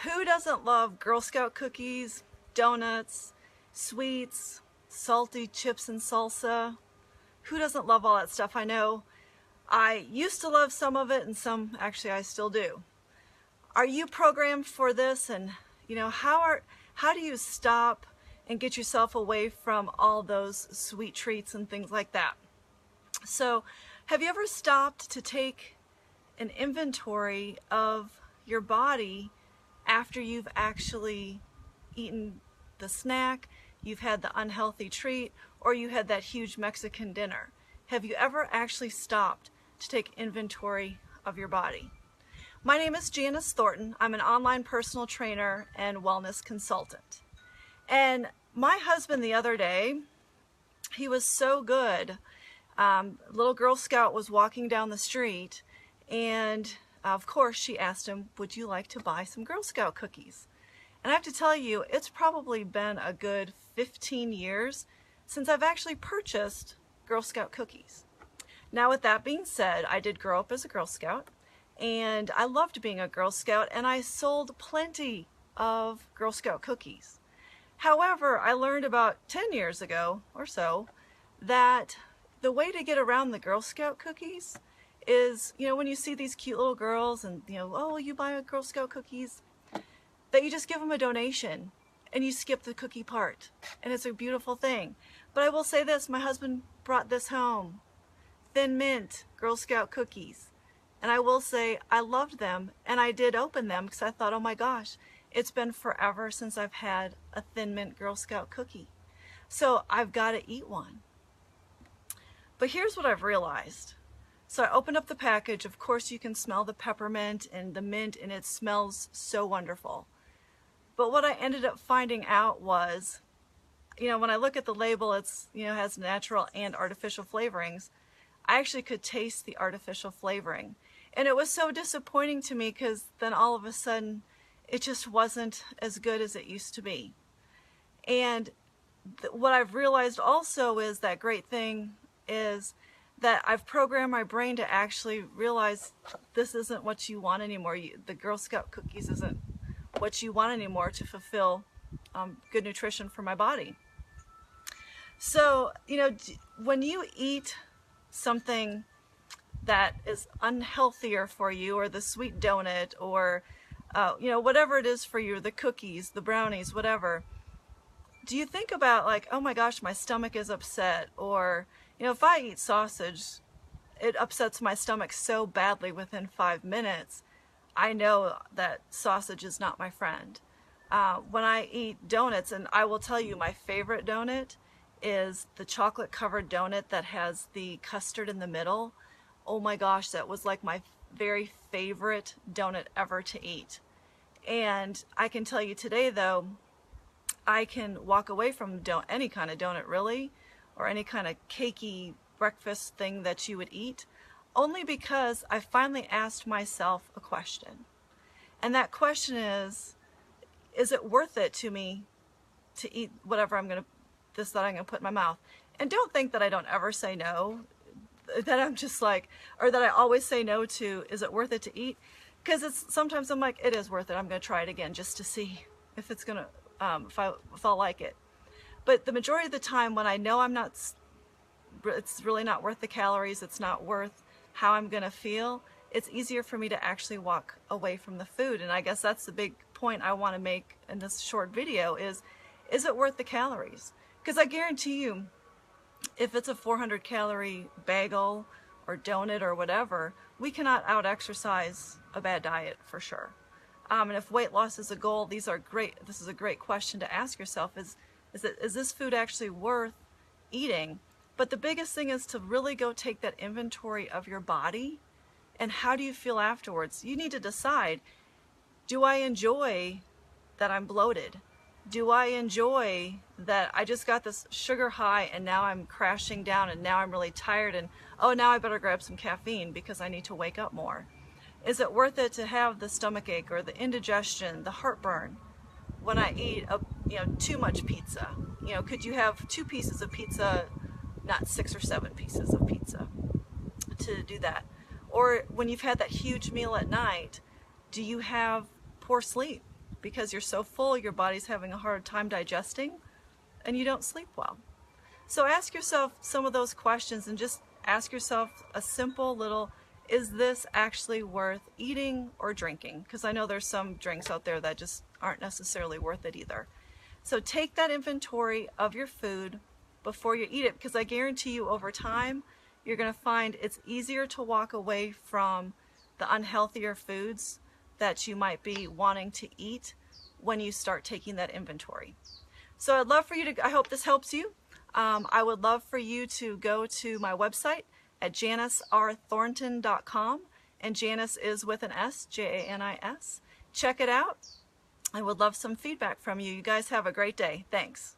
Who doesn't love Girl Scout cookies, donuts, sweets, salty chips and salsa? Who doesn't love all that stuff? I know I used to love some of it, and some actually I still do. Are you programmed for this? And how do you stop and get yourself away from all those sweet treats and things like that? So have you ever stopped to take an inventory of your body after you've actually eaten the snack, you've had the unhealthy treat, or you had that huge Mexican dinner? Have you ever actually stopped to take inventory of your body? My name is Janice Thornton. I'm an online personal trainer and wellness consultant. And my husband the other day, he was so good. Little Girl Scout was walking down the street, and of course she asked him, would you like to buy some Girl Scout cookies? And I have to tell you, it's probably been a good 15 years since I've actually purchased Girl Scout cookies. Now, with that being said, I did grow up as a Girl Scout, and I loved being a Girl Scout, and I sold plenty of Girl Scout cookies. However, I learned about 10 years ago or so that the way to get around the Girl Scout cookies is, when you see these cute little girls and, oh, will you buy a Girl Scout cookies? That you just give them a donation and you skip the cookie part. And it's a beautiful thing. But I will say this, my husband brought this home. Thin Mint Girl Scout cookies. And I will say I loved them, and I did open them because I thought, oh my gosh, it's been forever since I've had a Thin Mint Girl Scout cookie. So I've got to eat one. But here's what I've realized. So I opened up the package. Of course, you can smell the peppermint and the mint, and it smells so wonderful. But what I ended up finding out was, when I look at the label, it's, has natural and artificial flavorings. I actually could taste the artificial flavoring. And it was so disappointing to me because then all of a sudden, it just wasn't as good as it used to be. And what I've realized also is that great thing is that I've programmed my brain to actually realize this isn't what you want anymore. The Girl Scout cookies isn't what you want anymore to fulfill good nutrition for my body. So, when you eat something that is unhealthier for you, or the sweet donut, or whatever it is for you, the cookies, the brownies, whatever, do you think about like, oh my gosh, my stomach is upset? Or if I eat sausage, it upsets my stomach so badly within 5 minutes. I know that sausage is not my friend. When I eat donuts, and I will tell you my favorite donut is the chocolate covered donut that has the custard in the middle. Oh my gosh, that was like my very favorite donut ever to eat. And I can tell you today though, I can walk away from any kind of donut really, or any kind of cakey breakfast thing that you would eat, only because I finally asked myself a question. And that question is it worth it to me to eat whatever that I'm gonna put in my mouth? And don't think that I don't ever say no, that I'm just like, or that I always say no to, is it worth it to eat? Because sometimes I'm like, it is worth it. I'm gonna try it again just to see if it's gonna, if I'll like it. But the majority of the time when I know it's really not worth the calories, it's not worth how I'm gonna feel, it's easier for me to actually walk away from the food. And I guess that's the big point I wanna make in this short video is it worth the calories? Because I guarantee you, if it's a 400 calorie bagel or donut or whatever, we cannot out-exercise a bad diet for sure. And if weight loss is a goal, this is a great question to ask yourself, is this food actually worth eating? But the biggest thing is to really go take that inventory of your body, and how do you feel afterwards? You need to decide, do I enjoy that I'm bloated? Do I enjoy that I just got this sugar high and now I'm crashing down and now I'm really tired and oh, now I better grab some caffeine because I need to wake up more? Is it worth it to have the stomach ache or the indigestion, the heartburn when I eat too much pizza? Could you have 2 pieces of pizza, not 6 or 7 pieces of pizza to do that? Or when you've had that huge meal at night, do you have poor sleep? because you're so full, your body's having a hard time digesting, and you don't sleep well. So ask yourself some of those questions and just ask yourself a simple little, is this actually worth eating or drinking? Because I know there's some drinks out there that just aren't necessarily worth it either. So take that inventory of your food before you eat it, because I guarantee you over time, you're going to find it's easier to walk away from the unhealthier foods that you might be wanting to eat when you start taking that inventory. So I'd love for you to, I hope this helps you. I would love for you to go to my website at janisrthornton.com, and Janis is with an S, Janis. Check it out. I would love some feedback from you. You guys have a great day. Thanks.